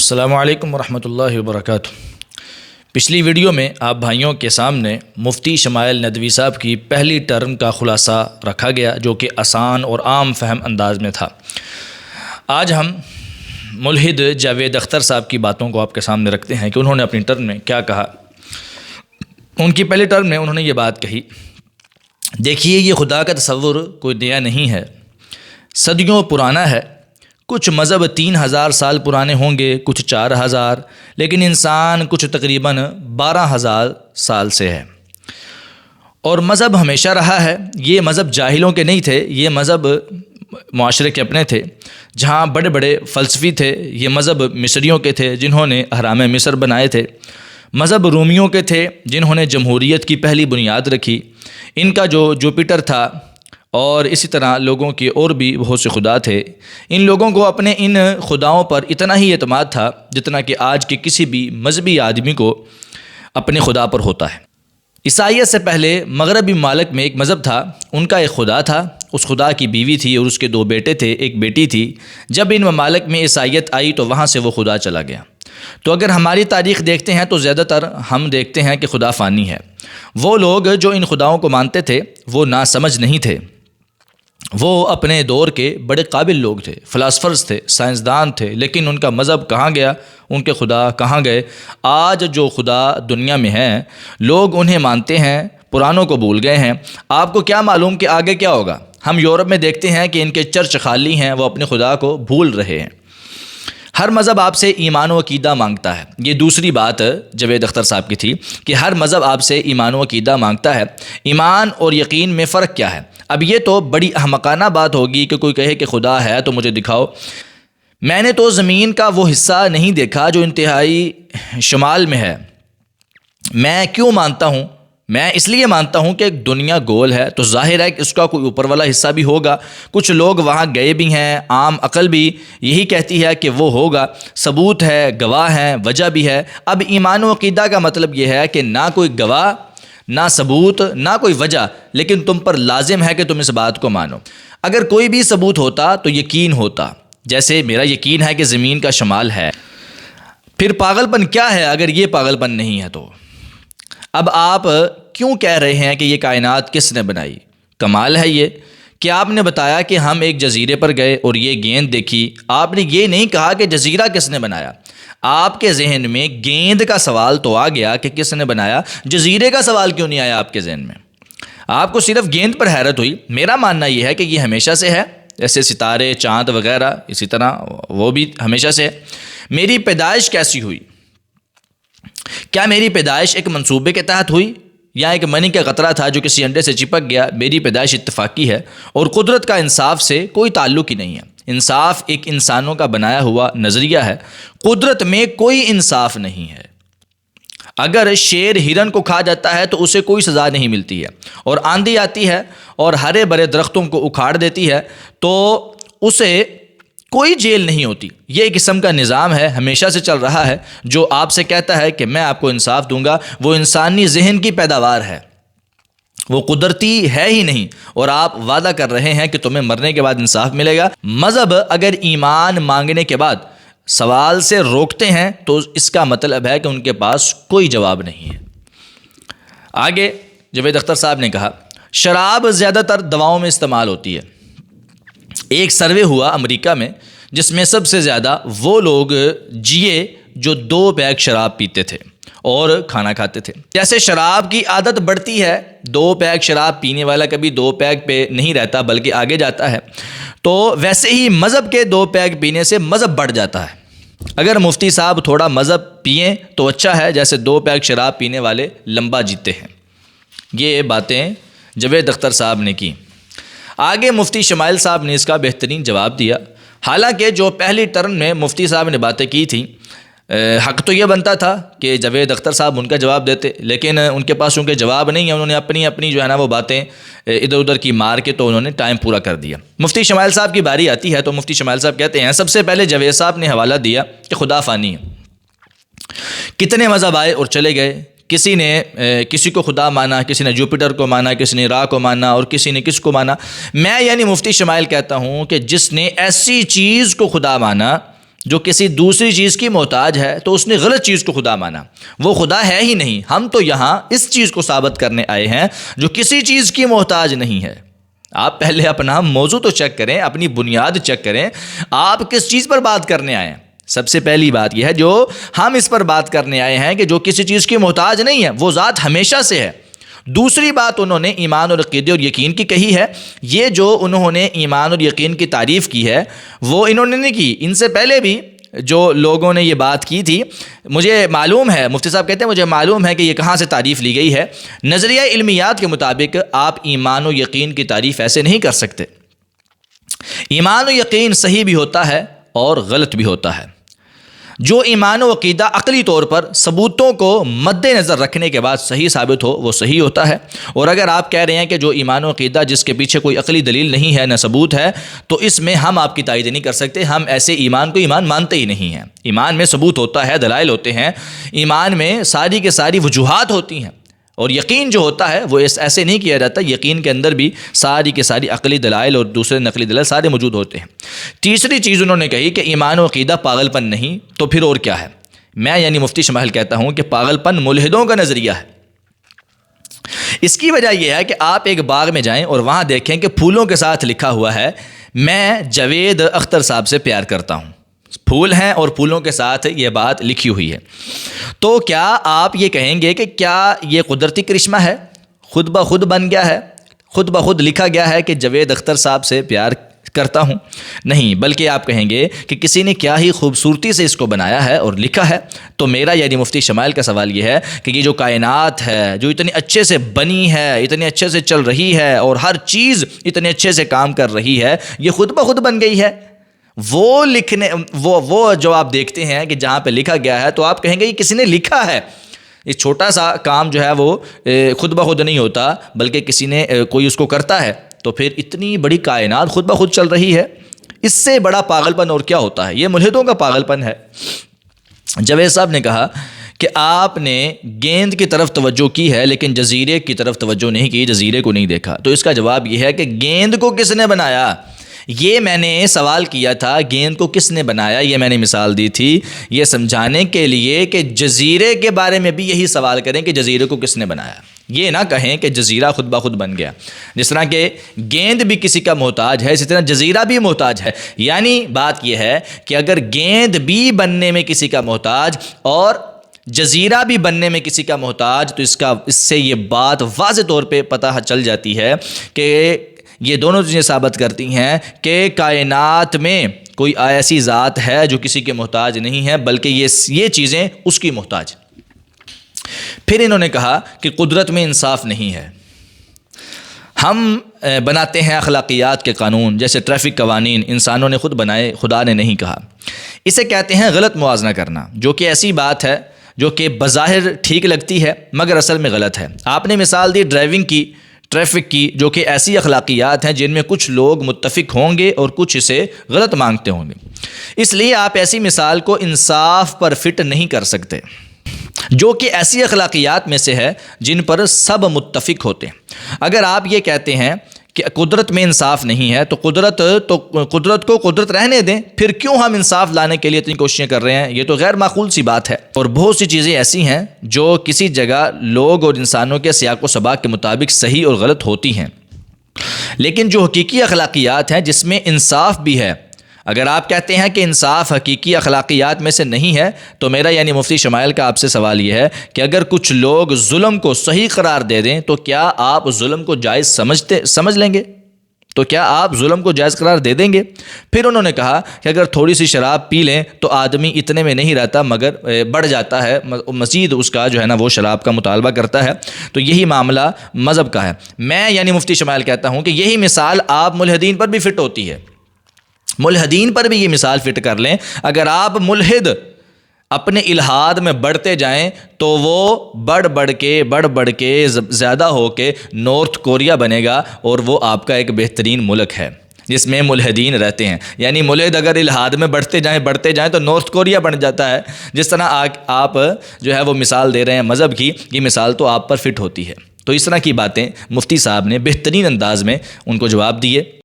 السلام علیکم ورحمۃ اللہ وبرکاتہ۔ پچھلی ویڈیو میں آپ بھائیوں کے سامنے مفتی شمائل ندوی صاحب کی پہلی ٹرم کا خلاصہ رکھا گیا جو کہ آسان اور عام فہم انداز میں تھا۔ آج ہم ملحد جاوید اختر صاحب کی باتوں کو آپ کے سامنے رکھتے ہیں کہ انہوں نے اپنی ٹرم میں کیا کہا۔ ان کی پہلی ٹرم میں انہوں نے یہ بات کہی، دیکھیے یہ خدا کا تصور کوئی نیا نہیں ہے، صدیوں پرانا ہے۔ کچھ مذہب 3000 سال پرانے ہوں گے، کچھ 4000، لیکن انسان کچھ تقریباً 12000 سال سے ہے، اور مذہب ہمیشہ رہا ہے۔ یہ مذہب جاہلوں کے نہیں تھے، یہ مذہب معاشرے کے اپنے تھے، جہاں بڑے بڑے فلسفی تھے۔ یہ مذہب مصریوں کے تھے جنہوں نے اہرام مصر بنائے تھے، مذہب رومیوں کے تھے جنہوں نے جمہوریت کی پہلی بنیاد رکھی۔ ان کا جو جوپیٹر تھا، اور اسی طرح لوگوں کے اور بھی بہت سے خدا تھے۔ ان لوگوں کو اپنے ان خداؤں پر اتنا ہی اعتماد تھا جتنا کہ آج کے کسی بھی مذہبی آدمی کو اپنے خدا پر ہوتا ہے۔ عیسائیت سے پہلے مغربی ممالک میں ایک مذہب تھا، ان کا ایک خدا تھا، اس خدا کی بیوی تھی اور اس کے 2 بیٹے تھے، ایک بیٹی تھی۔ جب ان ممالک میں عیسائیت آئی تو وہاں سے وہ خدا چلا گیا۔ تو اگر ہماری تاریخ دیکھتے ہیں تو زیادہ تر ہم دیکھتے ہیں کہ خدا فانی ہے۔ وہ لوگ جو ان خداؤں کو مانتے تھے وہ ناسمجھ نہیں تھے، وہ اپنے دور کے بڑے قابل لوگ تھے، فلاسفرز تھے، سائنسدان تھے، لیکن ان کا مذہب کہاں گیا، ان کے خدا کہاں گئے؟ آج جو خدا دنیا میں ہیں لوگ انہیں مانتے ہیں، پرانوں کو بھول گئے ہیں۔ آپ کو کیا معلوم کہ آگے کیا ہوگا؟ ہم یورپ میں دیکھتے ہیں کہ ان کے چرچ خالی ہیں، وہ اپنے خدا کو بھول رہے ہیں۔ ہر مذہب آپ سے ایمان و عقیدہ مانگتا ہے۔ یہ دوسری بات جاوید اختر صاحب کی تھی کہ ہر مذہب آپ سے ایمان و عقیدہ مانگتا ہے۔ ایمان اور یقین میں فرق کیا ہے؟ اب یہ تو بڑی احمقانہ بات ہوگی کہ کوئی کہے کہ خدا ہے تو مجھے دکھاؤ۔ میں نے تو زمین کا وہ حصہ نہیں دیکھا جو انتہائی شمال میں ہے۔ میں کیوں مانتا ہوں؟ میں اس لیے مانتا ہوں کہ دنیا گول ہے تو ظاہر ہے کہ اس کا کوئی اوپر والا حصہ بھی ہوگا۔ کچھ لوگ وہاں گئے بھی ہیں، عام عقل بھی یہی کہتی ہے کہ وہ ہوگا، ثبوت ہے، گواہ ہیں، وجہ بھی ہے۔ اب ایمان و عقیدہ کا مطلب یہ ہے کہ نہ کوئی گواہ، نہ ثبوت، نہ کوئی وجہ، لیکن تم پر لازم ہے کہ تم اس بات کو مانو۔ اگر کوئی بھی ثبوت ہوتا تو یقین ہوتا، جیسے میرا یقین ہے کہ زمین کا شمال ہے۔ پھر پاگل پن کیا ہے اگر یہ پاگل پن نہیں ہے تو؟ اب آپ کیوں کہہ رہے ہیں کہ یہ کائنات کس نے بنائی؟ کمال ہے یہ کہ آپ نے بتایا کہ ہم ایک جزیرے پر گئے اور یہ گیند دیکھی۔ آپ نے یہ نہیں کہا کہ جزیرہ کس نے بنایا۔ آپ کے ذہن میں گیند کا سوال تو آ گیا کہ کس نے بنایا، جزیرے کا سوال کیوں نہیں آیا آپ کے ذہن میں؟ آپ کو صرف گیند پر حیرت ہوئی۔ میرا ماننا یہ ہے کہ یہ ہمیشہ سے ہے، جیسے ستارے، چاند وغیرہ، اسی طرح وہ بھی ہمیشہ سے ہے۔ میری پیدائش کیسی ہوئی؟ کیا میری پیدائش ایک منصوبے کے تحت ہوئی یا ایک منی کا قطرہ تھا جو کسی انڈے سے چپک گیا؟ میری پیدائش اتفاقی ہے، اور قدرت کا انصاف سے کوئی تعلق ہی نہیں ہے۔ انصاف ایک انسانوں کا بنایا ہوا نظریہ ہے، قدرت میں کوئی انصاف نہیں ہے۔ اگر شیر ہرن کو کھا جاتا ہے تو اسے کوئی سزا نہیں ملتی ہے، اور آندھی آتی ہے اور ہرے بھرے درختوں کو اکھاڑ دیتی ہے تو اسے کوئی جیل نہیں ہوتی۔ یہ ایک قسم کا نظام ہے، ہمیشہ سے چل رہا ہے۔ جو آپ سے کہتا ہے کہ میں آپ کو انصاف دوں گا، وہ انسانی ذہن کی پیداوار ہے، وہ قدرتی ہے ہی نہیں، اور آپ وعدہ کر رہے ہیں کہ تمہیں مرنے کے بعد انصاف ملے گا۔ مذہب اگر ایمان مانگنے کے بعد سوال سے روکتے ہیں تو اس کا مطلب ہے کہ ان کے پاس کوئی جواب نہیں ہے۔ آگے جاوید اختر صاحب نے کہا، شراب زیادہ تر دواؤں میں استعمال ہوتی ہے۔ ایک سروے ہوا امریکہ میں جس میں سب سے زیادہ وہ لوگ جیے جو 2 پیگ شراب پیتے تھے اور کھانا کھاتے تھے۔ جیسے شراب کی عادت بڑھتی ہے، 2 پیگ شراب پینے والا کبھی 2 پیگ پہ نہیں رہتا بلکہ آگے جاتا ہے، تو ویسے ہی مذہب کے 2 پیگ پینے سے مذہب بڑھ جاتا ہے۔ اگر مفتی صاحب تھوڑا مذہب پئیں تو اچھا ہے، جیسے 2 پیگ شراب پینے والے لمبا جیتے ہیں۔ یہ باتیں جاوید اختر صاحب نے کی۔ آگے مفتی شمائل صاحب نے اس کا بہترین جواب دیا۔ حالانکہ جو پہلی ٹرم میں مفتی صاحب نے باتیں کی تھیں، حق تو یہ بنتا تھا کہ جاوید اختر صاحب ان کا جواب دیتے، لیکن ان کے پاس چونکہ جواب نہیں ہے، انہوں نے اپنی جو ہے نا وہ باتیں ادھر ادھر کی مار کے تو انہوں نے ٹائم پورا کر دیا۔ مفتی شمائل صاحب کی باری آتی ہے تو مفتی شمائل صاحب کہتے ہیں، سب سے پہلے جاوید صاحب نے حوالہ دیا کہ خدا فانی ہے۔ کتنے مذہب آئے اور چلے گئے، کسی نے کسی کو خدا مانا، کسی نے جوپیٹر کو مانا، کسی نے را کو مانا، اور کسی نے کس کو مانا۔ میں یعنی مفتی شمائل کہتا ہوں کہ جس نے ایسی چیز کو خدا مانا جو کسی دوسری چیز کی محتاج ہے تو اس نے غلط چیز کو خدا مانا، وہ خدا ہے ہی نہیں۔ ہم تو یہاں اس چیز کو ثابت کرنے آئے ہیں جو کسی چیز کی محتاج نہیں ہے۔ آپ پہلے اپنا موضوع تو چیک کریں، اپنی بنیاد چیک کریں، آپ کس چیز پر بات کرنے آئے ہیں۔ سب سے پہلی بات یہ ہے جو ہم اس پر بات کرنے آئے ہیں کہ جو کسی چیز کی محتاج نہیں ہے، وہ ذات ہمیشہ سے ہے۔ دوسری بات انہوں نے ایمان اور عقیدے اور یقین کی کہی ہے۔ یہ جو انہوں نے ایمان اور یقین کی تعریف کی ہے وہ انہوں نے نہیں کی، ان سے پہلے بھی جو لوگوں نے یہ بات کی تھی۔ مجھے معلوم ہے، مفتی صاحب کہتے ہیں مجھے معلوم ہے کہ یہ کہاں سے تعریف لی گئی ہے۔ نظریہ علمیات کے مطابق آپ ایمان و یقین کی تعریف ایسے نہیں کر سکتے۔ ایمان و یقین صحیح بھی ہوتا ہے اور غلط بھی ہوتا ہے۔ جو ایمان و عقیدہ عقلی طور پر ثبوتوں کو مد نظر رکھنے کے بعد صحیح ثابت ہو وہ صحیح ہوتا ہے، اور اگر آپ کہہ رہے ہیں کہ جو ایمان و عقیدہ جس کے پیچھے کوئی عقلی دلیل نہیں ہے نہ ثبوت ہے تو اس میں ہم آپ کی تائید نہیں کر سکتے۔ ہم ایسے ایمان کو ایمان مانتے ہی نہیں ہیں۔ ایمان میں ثبوت ہوتا ہے، دلائل ہوتے ہیں، ایمان میں ساری کے ساری وجوہات ہوتی ہیں، اور یقین جو ہوتا ہے وہ ایسے نہیں کیا جاتا۔ یقین کے اندر بھی ساری کے ساری عقلی دلائل اور دوسرے نقلی دلائل سارے موجود ہوتے ہیں۔ تیسری چیز انہوں نے کہی کہ ایمان و عقیدہ پاگل پن نہیں، تو پھر اور کیا ہے؟ میں یعنی مفتی شمائل کہتا ہوں کہ پاگل پن ملحدوں کا نظریہ ہے۔ اس کی وجہ یہ ہے کہ آپ ایک باغ میں جائیں اور وہاں دیکھیں کہ پھولوں کے ساتھ لکھا ہوا ہے میں جاوید اختر صاحب سے پیار کرتا ہوں۔ پھول ہیں اور پھولوں کے ساتھ یہ بات لکھی ہوئی ہے، تو کیا آپ یہ کہیں گے کہ کیا یہ قدرتی کرشمہ ہے، خود بخود بن گیا ہے، خود بخود لکھا گیا ہے کہ جاوید اختر صاحب سے پیار کرتا ہوں؟ نہیں، بلکہ آپ کہیں گے کہ کسی نے کیا ہی خوبصورتی سے اس کو بنایا ہے اور لکھا ہے۔ تو میرا یعنی مفتی شمائل کا سوال یہ ہے کہ یہ جو کائنات ہے جو اتنی اچھے سے بنی ہے، اتنے اچھے سے چل رہی ہے اور ہر چیز اتنے اچھے سے کام کر رہی ہے، یہ خود بخود بن گئی ہے؟ وہ لکھنے وہ جو آپ دیکھتے ہیں کہ جہاں پہ لکھا گیا ہے تو آپ کہیں گے یہ کسی نے لکھا ہے۔ یہ چھوٹا سا کام جو ہے وہ خود بخود نہیں ہوتا بلکہ کسی نے کوئی اس کو کرتا ہے، تو پھر اتنی بڑی کائنات خود بخود چل رہی ہے، اس سے بڑا پاگل پن اور کیا ہوتا ہے؟ یہ ملحدوں کا پاگل پن ہے۔ جاوید صاحب نے کہا کہ آپ نے گیند کی طرف توجہ کی ہے لیکن جزیرے کی طرف توجہ نہیں کی، جزیرے کو نہیں دیکھا۔ تو اس کا جواب یہ ہے کہ گیند کو کس نے بنایا؟ یہ میں نے سوال کیا تھا گیند کو کس نے بنایا، یہ میں نے مثال دی تھی یہ سمجھانے کے لیے کہ جزیرے کے بارے میں بھی یہی سوال کریں کہ جزیرے کو کس نے بنایا۔ یہ نہ کہیں کہ جزیرہ خود بخود بن گیا۔ جس طرح کہ گیند بھی کسی کا محتاج ہے اسی طرح جزیرہ بھی محتاج ہے۔ یعنی بات یہ ہے کہ اگر گیند بھی بننے میں کسی کا محتاج اور جزیرہ بھی بننے میں کسی کا محتاج تو اس سے یہ بات واضح طور پہ پتہ چل جاتی ہے کہ یہ دونوں چیزیں ثابت کرتی ہیں کہ کائنات میں کوئی ایسی ذات ہے جو کسی کے محتاج نہیں ہے بلکہ یہ چیزیں اس کی محتاج۔ پھر انہوں نے کہا کہ قدرت میں انصاف نہیں ہے۔ ہم بناتے ہیں اخلاقیات کے قانون، جیسے ٹریفک قوانین انسانوں نے خود بنائے، خدا نے نہیں کہا۔ اسے کہتے ہیں غلط موازنہ کرنا، جو کہ ایسی بات ہے جو کہ بظاہر ٹھیک لگتی ہے مگر اصل میں غلط ہے۔ آپ نے مثال دی ڈرائیونگ کی، ٹریفک کی، جو کہ ایسی اخلاقیات ہیں جن میں کچھ لوگ متفق ہوں گے اور کچھ اسے غلط مانگتے ہوں گے، اس لیے آپ ایسی مثال کو انصاف پر فٹ نہیں کر سکتے، جو کہ ایسی اخلاقیات میں سے ہے جن پر سب متفق ہوتے ہیں۔ اگر آپ یہ کہتے ہیں کہ قدرت میں انصاف نہیں ہے تو قدرت کو قدرت رہنے دیں، پھر کیوں ہم انصاف لانے کے لیے اتنی کوششیں کر رہے ہیں؟ یہ تو غیر معقول سی بات ہے۔ اور بہت سی چیزیں ایسی ہیں جو کسی جگہ لوگ اور انسانوں کے سیاق و سباق کے مطابق صحیح اور غلط ہوتی ہیں، لیکن جو حقیقی اخلاقیات ہیں جس میں انصاف بھی ہے، اگر آپ کہتے ہیں کہ انصاف حقیقی اخلاقیات میں سے نہیں ہے تو میرا یعنی مفتی شمائل کا آپ سے سوال یہ ہے کہ اگر کچھ لوگ ظلم کو صحیح قرار دے دیں تو کیا آپ ظلم کو جائز سمجھ لیں گے؟ تو کیا آپ ظلم کو جائز قرار دے دیں گے؟ پھر انہوں نے کہا کہ اگر تھوڑی سی شراب پی لیں تو آدمی اتنے میں نہیں رہتا مگر بڑھ جاتا ہے، مزید اس کا جو ہے نا وہ شراب کا مطالبہ کرتا ہے، تو یہی معاملہ مذہب کا ہے۔ میں یعنی مفتی شمائل کہتا ہوں کہ یہی مثال آپ ملحدین پر بھی فٹ ہوتی ہے، ملحدین پر بھی یہ مثال فٹ کر لیں۔ اگر آپ ملحد اپنے الحاد میں بڑھتے جائیں تو وہ بڑھ کے زیادہ ہو کے نارتھ کوریا بنے گا، اور وہ آپ کا ایک بہترین ملک ہے جس میں ملحدین رہتے ہیں۔ یعنی ملحد اگر الحاد میں بڑھتے جائیں تو نارتھ کوریا بن جاتا ہے۔ جس طرح آپ جو ہے وہ مثال دے رہے ہیں مذہب کی، یہ مثال تو آپ پر فٹ ہوتی ہے۔ تو اس طرح کی باتیں مفتی صاحب نے بہترین انداز میں ان کو جواب دیے۔